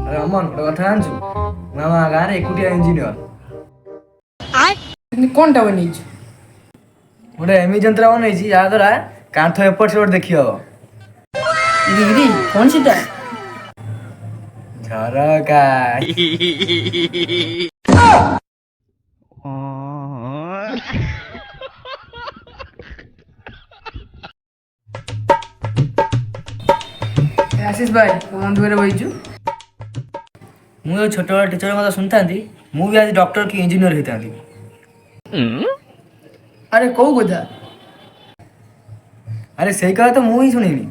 ଆରେ ଅମନ ଗୋଟେ କଥା ଜାଣିଛୁ ମୁଁ ଆମ ଗାଁରେ ଏକୁଟିଆ ଇଞ୍ଜିନିୟର। କଣଟା ବନେଇଛୁ? ଗୋଟେ ଏମିତି ଯନ୍ତ୍ର ବନେଇଛି ଯାହା ଦ୍ୱାରା କାନ୍ଥ ଏପଟ ସେପଟ ଦେଖି ହବ। କଣ ସେଟା? ଝରକା। ଆଶିଷ ଭାଇ କଣ ଦୁଆରେ ବଇଛୁ? ମୁଁ ଯୋଉ ଛୋଟବେଳେ ଟିଚର କଥା ଶୁଣିଥାନ୍ତି ମୁଁ ବି ଆଜି ଡକ୍ଟର କି ଇଞ୍ଜିନିୟର ହେଇଥାନ୍ତି। ଆରେ କୋଉ କଥା? ଆରେ ସେଇ କଥା ତ ମୁଁ ହିଁ ଶୁଣିନି।